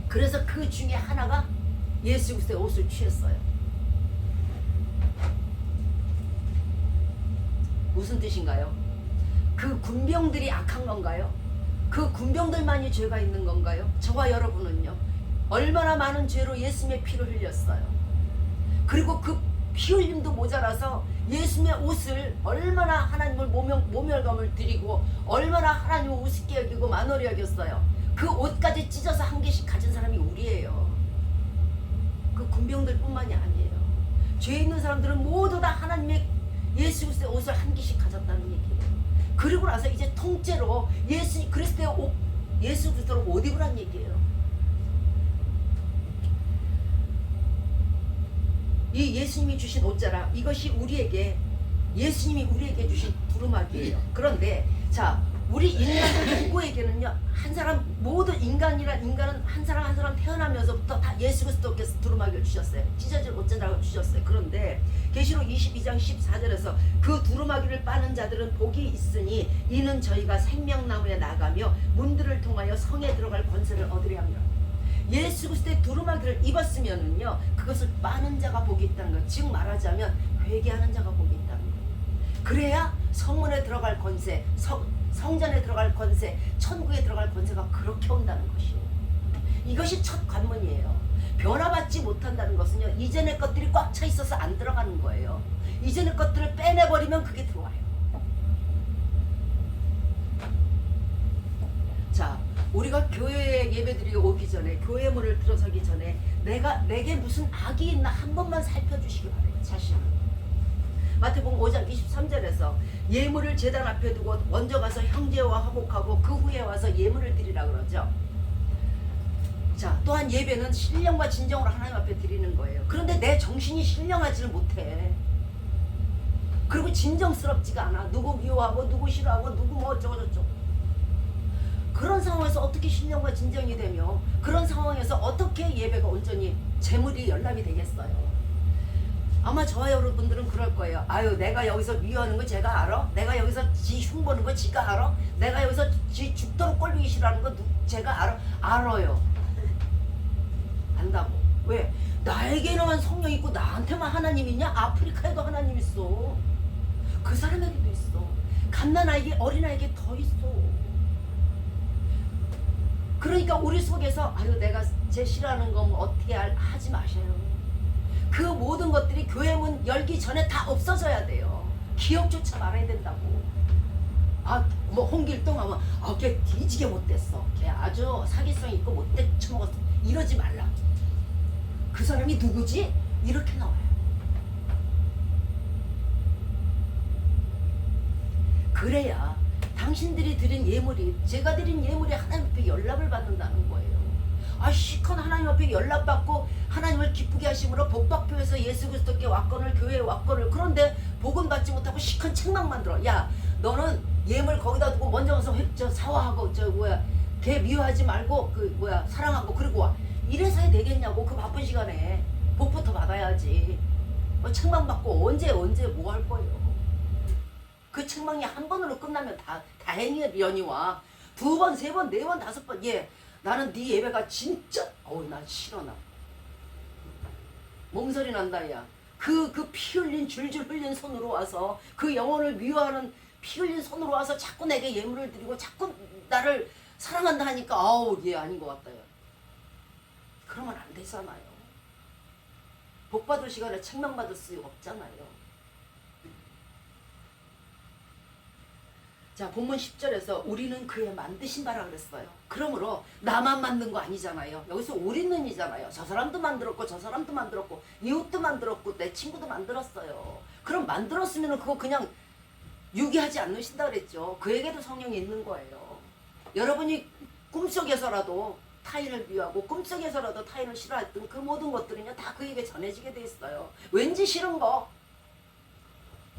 그래서 그 중에 하나가 예수 그리스도의 옷을 취했어요. 무슨 뜻인가요? 그 군병들이 악한 건가요? 그 군병들만이 죄가 있는 건가요? 저와 여러분은요, 얼마나 많은 죄로 예수님의 피를 흘렸어요. 그리고 그 피 흘림도 모자라서 예수님의 옷을 얼마나 하나님을 모멸감을 드리고 얼마나 하나님을 우습게 여기고 만월히 여겼어요. 그 옷까지 찢어서 한 개씩 가진 사람이 우리예요. 그 군병들 뿐만이 아니에요. 죄 있는 사람들은 모두 다 하나님의 예수 그리스도의 옷을 한 개씩 가졌다는 얘기예요. 그리고 나서 이제 통째로 예수 그리스도의 옷, 예수 그리스도로 옷 입으란 얘기예요. 이 예수님이 주신 옷자락, 이것이 예수님이 우리에게 주신 두루마기예요. 그런데 자, 우리 인간 누구에게는요, 한 사람 모든 인간은 한 사람 한 사람 태어나면서부터 다 예수 그리스도께서 두루마기를 주셨어요. 찢어질 옷자락을 주셨어요. 그런데 계시록 22장 14절에서 그 두루마기를 빠는 자들은 복이 있으니 이는 저희가 생명나무에 나가며 문들을 통하여 성에 들어갈 권세를 얻으려 합니다. 예수 그리스도의 두루마기를 입었으면은요, 그것을 빠는 자가 복이 있다는 거예요. 즉 말하자면 회개하는 자가 복이 있다는 거예요. 그래야 성문에 들어갈 권세, 성전에 들어갈 권세, 천국에 들어갈 권세가 그렇게 온다는 것이에요. 이것이 첫 관문이에요. 변화받지 못한다는 것은요, 이전의 것들이 꽉 차 있어서 안 들어가는 거예요. 이전의 것들을 빼내버리면 그게 들어와요. 자, 우리가 교회에 예배드리고 오기 전에, 교회 문을 들어서기 전에 내게 무슨 악이 있나 한 번만 살펴주시기 바래요. 자신을. 마태복음 5장 23절에서 예물을 제단 앞에 두고 먼저 가서 형제와 화목하고 그 후에 와서 예물을 드리라 그러죠. 자, 또한 예배는 신령과 진정으로 하나님 앞에 드리는 거예요. 그런데 내 정신이 신령하지를 못해. 그리고 진정스럽지가 않아. 누구 미워하고 누구 싫어하고 누구 뭐 어쩌고저쩌고. 그런 상황에서 어떻게 신령과 진정이 되며 그런 상황에서 어떻게 예배가 온전히 재물이 연락이 되겠어요. 아마 저와 여러분들은 그럴 거예요. 아유, 내가 여기서 미워하는 거 제가 알아? 내가 여기서 지 흉보는 거 지가 알아? 내가 여기서 지 죽도록 꼴보기 싫어하는 거 제가 알아? 알아요. 안다고. 왜? 나에게만 성령 있고 나한테만 하나님 있냐? 아프리카에도 하나님 있어. 그 사람에게도 있어. 갓난아이게 어린아이에게 더 있어. 그러니까 우리 속에서 아유, 내가 제 싫어하는 거 뭐 어떻게 하지 마셔요. 그 모든 것들이 교회 문 열기 전에 다 없어져야 돼요. 기억조차 말아야 된다고. 아, 뭐 홍길동 하면 걔 뒤지게 못됐어. 걔 아주 사기성 있고 못돼 처먹었어. 이러지 말라. 그 사람이 누구지? 이렇게 나와요. 그래야 당신들이 드린 예물이, 제가 드린 예물이 하나님 앞에 연락을 받는다는 거예요. 아, 시컨 하나님 앞에 연락받고 하나님을 기쁘게 하심으로 복박표에서 예수 그리스도께 왔거늘, 교회에 왔거늘. 그런데 복은 받지 못하고 시컨 책만 만들어. 야, 너는 예물 거기다 두고 먼저 가서 사화하고 걔 미워하지 말고 사랑하고 그리고 와. 이래서야 되겠냐고. 그 바쁜 시간에 복부터 받아야지. 책망 받고 언제 뭐 할 거예요. 그 책망이 한 번으로 끝나면 다행이려니와 두 번, 세 번, 네 번, 다섯 번. 나는 네 예배가 진짜 난 싫어. 나 몸서리 난다. 야, 그 피 흘린 줄줄 흘린 손으로 와서 그 영혼을 미워하는 피 흘린 손으로 와서 자꾸 내게 예물을 드리고 자꾸 나를 사랑한다 하니까 아닌 것 같다. 야, 그러면 안 되잖아요. 복 받을 시간에 책망 받을 수 없잖아요. 자, 본문 10절에서 우리는 그의 만드신 바라 그랬어요. 그러므로 나만 만든 거 아니잖아요. 여기서 우리는이잖아요. 저 사람도 만들었고 저 사람도 만들었고 이웃도 만들었고 내 친구도 만들었어요. 그럼 만들었으면 그거 그냥 유기하지 않으신다 그랬죠. 그에게도 성령이 있는 거예요. 여러분이 꿈속에서라도 타인을 미워하고 꿈속에서라도 타인을 싫어했던 그 모든 것들은요 다 그에게 전해지게 돼 있어요. 왠지 싫은 거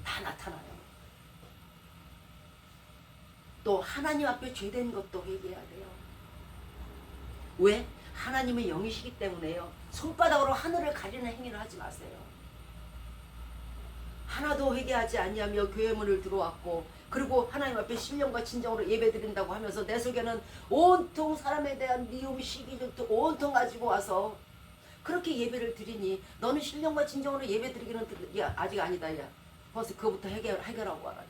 다 나타나요. 또 하나님 앞에 죄된 것도 회개해야 돼요. 왜? 하나님은 영이시기 때문에요. 손바닥으로 하늘을 가리는 행위를 하지 마세요. 하나도 회개하지 아니하며 교회 문을 들어왔고 그리고 하나님 앞에 신령과 진정으로 예배드린다고 하면서 내 속에는 온통 사람에 대한 미움, 시기, 질투 온통 가지고 와서 그렇게 예배를 드리니 너는 신령과 진정으로 예배드리기는 아직 아니다. 야, 벌써 그거부터 해결하고 와라.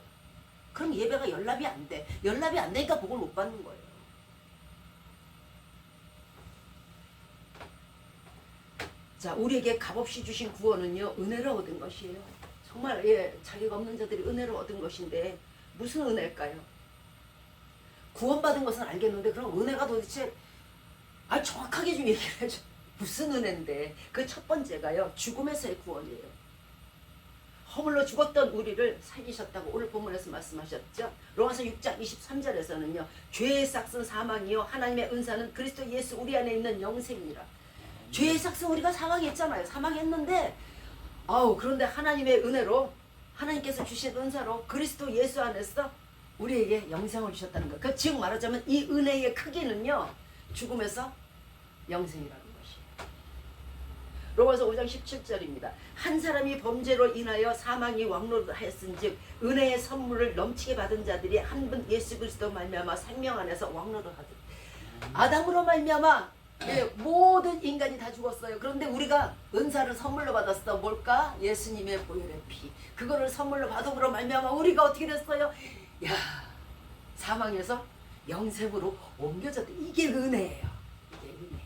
그럼 예배가 연락이 안 돼. 연락이 안 되니까 복을 못 받는 거예요. 자, 우리에게 값없이 주신 구원은요 은혜로 얻은 것이에요. 정말 자기가 없는 자들이 은혜로 얻은 것인데 무슨 은혜일까요? 구원받은 것은 알겠는데 그럼 은혜가 도대체 정확하게 좀 얘기를 해줘. 무슨 은혜인데? 그 첫 번째가요 죽음에서의 구원이에요. 허물로 죽었던 우리를 살리셨다고 오늘 본문에서 말씀하셨죠. 로마서 6장 23절에서는요 죄의 삭은 사망이요 하나님의 은사는 그리스도 예수 우리 안에 있는 영생이라. 죄의 삭은 우리가 사망했잖아요. 사망했는데 그런데 하나님의 은혜로 하나님께서 주신 은사로 그리스도 예수 안에서 우리에게 영생을 주셨다는 것. 그 즉 말하자면 이 은혜의 크기는요 죽음에서 영생이라는 것이에요. 로마서 5장 17절입니다. 한 사람이 범죄로 인하여 사망이 왕노릇하였은즉 은혜의 선물을 넘치게 받은 자들이 한 분 예수 그리스도 말미암아 생명 안에서 왕노릇하듯. 아담으로 말미암아 모든 인간이 다 죽었어요. 그런데 우리가 은사를 선물로 받았어. 뭘까? 예수님의 보혈의 피. 그거를 선물로 받음으로 말미암아 우리가 어떻게 됐어요? 사망에서 영생으로 옮겨졌대. 이게 은혜예요. 이게 은혜.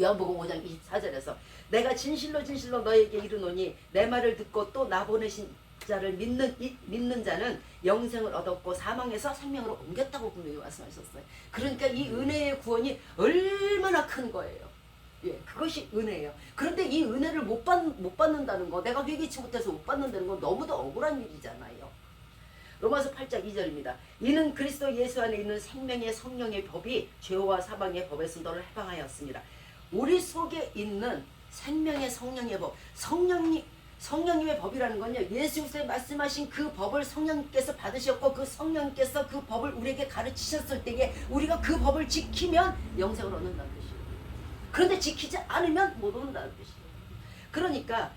요한복음 5장 24절에서 내가 진실로 너에게 이르노니 내 말을 듣고 또 나 보내신 자를 믿는 자는 영생을 얻었고 사망에서 생명으로 옮겼다고 분명히 말씀하셨어요. 그러니까 이 은혜의 구원이 얼마나 큰 거예요. 그것이 은혜예요. 그런데 이 은혜를 못 받는다는 거, 내가 회개치 못해서 못 받는다는 건 너무도 억울한 일이잖아요. 로마서 8장 2절입니다. 이는 그리스도 예수 안에 있는 생명의 성령의 법이 죄와 사망의 법에서 너를 해방하였습니다. 우리 속에 있는 생명의 성령의 법, 성령님의 법이라는 건요, 예수 그리스도의 말씀하신 그 법을 성령님께서 받으셨고 그 성령님께서 그 법을 우리에게 가르치셨을 때에 우리가 그 법을 지키면 영생을 얻는다는 뜻이에요. 그런데 지키지 않으면 못 얻는다는 뜻이에요. 그러니까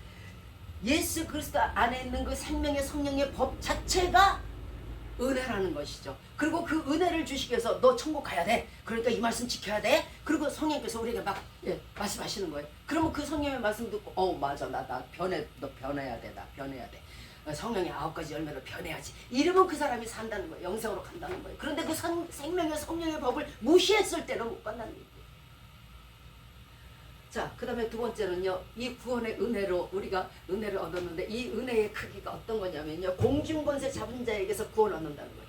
예수 그리스도 안에 있는 그 생명의 성령의 법 자체가 은혜라는 것이죠. 그리고 그 은혜를 주시기 위해서 너 천국 가야 돼. 그러니까 이 말씀 지켜야 돼. 그리고 성령께서 우리에게 막 말씀하시는 거예요. 그러면 그 성령의 말씀 듣고 맞아 너 변해야 돼. 나 변해야 돼. 성령의 9가지 열매로 변해야지. 이러면 그 사람이 산다는 거예요. 영생으로 간다는 거예요. 그런데 그 생명의 성령의 법을 무시했을 때는 못 간다는 거예요. 자, 그 다음에 두 번째는요, 이 구원의 은혜로 우리가 은혜를 얻었는데 이 은혜의 크기가 어떤 거냐면요, 공중권세 잡은 자에게서 구원 얻는다는 거예요.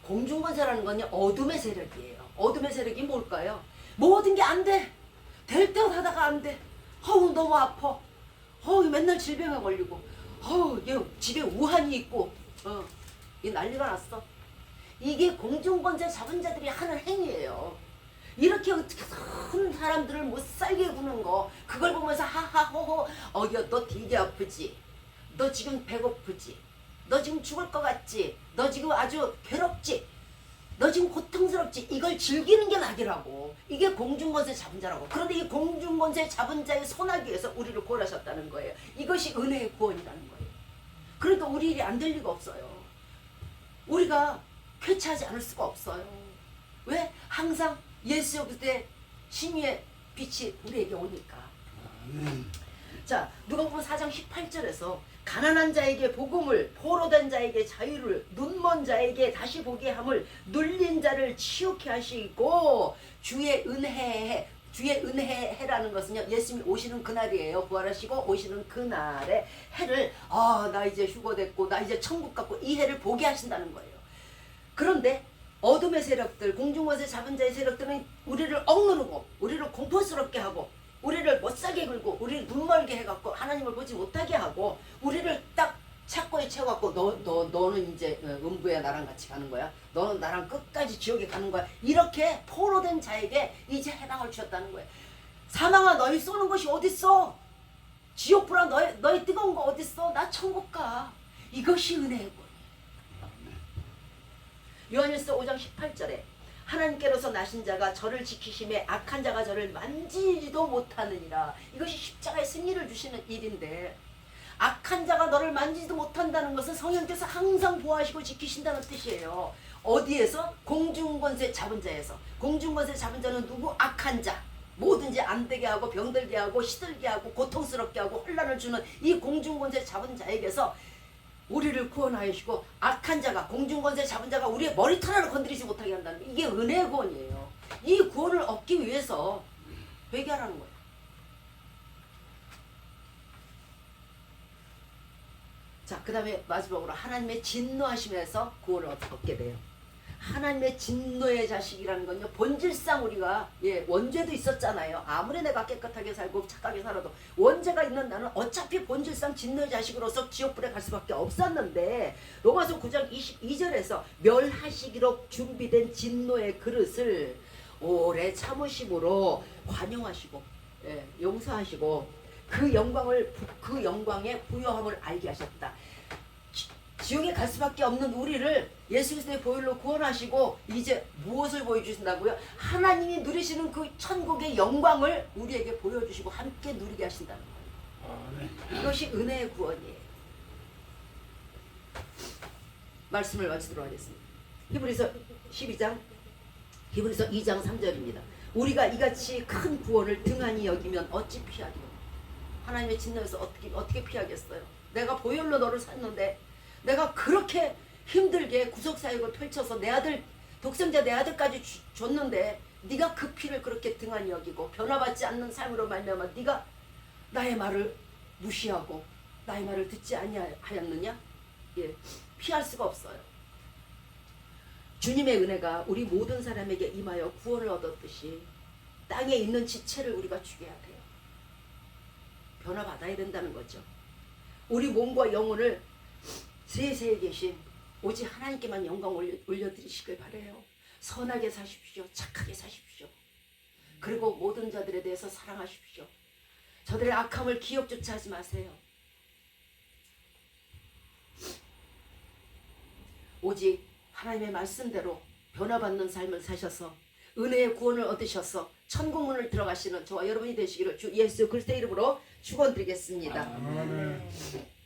공중권세라는 건요, 어둠의 세력이에요. 어둠의 세력이 뭘까요? 모든 게 안 돼. 될 듯 하다가 안 돼. 너무 아파. 맨날 질병에 걸리고. 집에 우한이 있고. 이 난리가 났어. 이게 공중권세 잡은 자들이 하는 행위예요. 이렇게 어떻게 큰 사람들을 못 살게 구는 거, 그걸 보면서 하하호호, 너 되게 아프지? 너 지금 배고프지? 너 지금 죽을 것 같지? 너 지금 아주 괴롭지? 너 지금 고통스럽지? 이걸 즐기는 게 낙이라고. 이게 공중권세 잡은 자라고. 그런데 이 공중권세 잡은 자의 손아귀 에서 우리를 구원하셨다는 거예요. 이것이 은혜의 구원이라는 거예요. 그러니까 우리 일이 안 될 리가 없어요. 우리가 쾌차하지 않을 수가 없어요. 왜? 항상 예수 그리스도의 신유의 빛이 우리에게 오니까. 자, 누가복음 4장 18절에서 가난한 자에게 복음을, 포로된 자에게 자유를, 눈먼 자에게 다시 보게 함을, 눌린 자를 치유케 하시고 주의 은혜해라는 것은요, 예수님이 오시는 그날이에요. 부활하시고 오시는 그날에 해를 나 이제 휴거됐고 나 이제 천국 갔고 이 해를 보게 하신다는 거예요. 그런데 어둠의 세력들, 공중권세 잡은 자의 세력들은 우리를 억누르고 우리를 공포스럽게 하고 우리를 못살게 굴고 우리를 눈멀게 해갖고 하나님을 보지 못하게 하고 우리를 딱 착고에 채워갖고 너는 이제 음부에 나랑 같이 가는 거야. 너는 나랑 끝까지 지옥에 가는 거야. 이렇게 포로된 자에게 이제 해방을 주셨다는 거예요. 사망아, 너희 쏘는 것이 어딨어? 지옥불아, 너희 뜨거운 거 어딨어? 나 천국 가. 이것이 은혜의 권. 요한일서 5장 18절에 하나님께로서 나신 자가 저를 지키심에 악한 자가 저를 만지지도 못하느니라. 이것이 십자가의 승리를 주시는 일인데, 악한 자가 너를 만지지도 못한다는 것은 성령께서 항상 보호하시고 지키신다는 뜻이에요. 어디에서? 공중권세 잡은 자에서. 공중권세 잡은 자는 누구? 악한 자. 뭐든지 안 되게 하고 병들게 하고 시들게 하고 고통스럽게 하고 혼란을 주는 이 공중권세 잡은 자에게서 우리를 구원하시고 악한 자가, 공중권세 잡은 자가 우리의 머리털 하나 건드리지 못하게 한다는 게, 이게 은혜의 구원이에요. 이 구원을 얻기 위해서 회개하라는 거예요. 자, 그 다음에 마지막으로 하나님의 진노하심에서 구원을 얻게 돼요. 하나님의 진노의 자식이라는 건요, 본질상 우리가 원죄도 있었잖아요. 아무리 내가 깨끗하게 살고 착하게 살아도 원죄가 있는 나는 어차피 본질상 진노의 자식으로서 지옥불에 갈 수밖에 없었는데, 로마서 9장 22절에서 멸하시기로 준비된 진노의 그릇을 오래 참으심으로 관용하시고 용서하시고 그 영광의 부요함을 알게 하셨다. 지옥에 갈 수밖에 없는 우리를 예수 그리스도의 보혈로 구원하시고 이제 무엇을 보여주신다고요? 하나님이 누리시는 그 천국의 영광을 우리에게 보여주시고 함께 누리게 하신다는 거예요. 이것이 은혜의 구원이에요. 말씀을 마치도록 하겠습니다. 히브리서 2장 3절입니다. 우리가 이같이 큰 구원을 등한히 여기면 어찌 피하리요? 하나님의 진노에서 어떻게 피하겠어요? 내가 보혈로 너를 샀는데, 내가 그렇게 힘들게 구속사역을 펼쳐서 내 아들, 독생자 내 아들까지 줬는데 네가 그 피를 그렇게 등한히 여기고 변화받지 않는 삶으로 말미암아 네가 나의 말을 무시하고 나의 말을 듣지 아니하였느냐? 피할 수가 없어요. 주님의 은혜가 우리 모든 사람에게 임하여 구원을 얻었듯이 땅에 있는 지체를 우리가 죽여야 돼요. 변화받아야 된다는 거죠. 우리 몸과 영혼을 세세에 계신 오직 하나님께만 영광 올려드리시길 바라요. 선하게 사십시오. 착하게 사십시오. 그리고 모든 자들에 대해서 사랑하십시오. 저들의 악함을 기억조차 하지 마세요. 오직 하나님의 말씀대로 변화받는 삶을 사셔서 은혜의 구원을 얻으셔서 천국문을 들어가시는 저와 여러분이 되시기를 주 예수 그리스도의 이름으로 축원드리겠습니다. 아멘.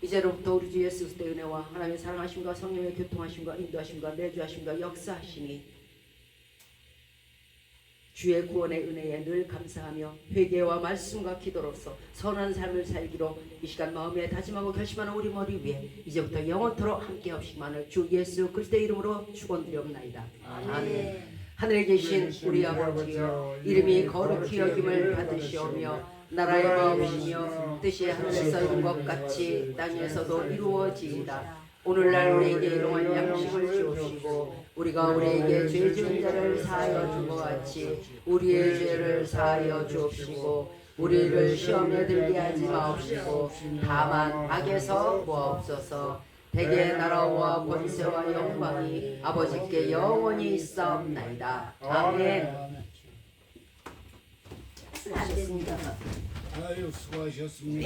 이제로부터 우리 주 예수 그리스도의 은혜와 하나님의 사랑하심과 성령의 교통하심과 인도하심과 내주하심과 역사하심이 주의 구원의 은혜에 늘 감사하며 회개와 말씀과 기도로서 선한 삶을 살기로 이 시간 마음에 다짐하고 결심하는 우리 머리 위에 이제부터 영원토록 함께 없시만을 주 예수 그리스도의 이름으로 축원드리옵나이다. 아멘. 하늘에 계신 우리 아버지여, 이름이 거룩히 여김을 받으시오며 나라의 마음이시며 뜻이 하늘에서 이룬 것 같이 땅에서도 이루어지이다. 오늘날 우리에게 일용할 양식을 주옵시고 우리가 우리에게 죄 지은 자를 사하여 준 것 같이 우리의 죄를 사하여 주옵시고 우리를 시험에 들게 하지 마옵시고 다만 악에서 구하옵소서. 대개 나라와 권세와 영광이 아버지께 영원히 있사옵나이다. 아멘. 수고하셨습니다. 아유 수고하셨습니다.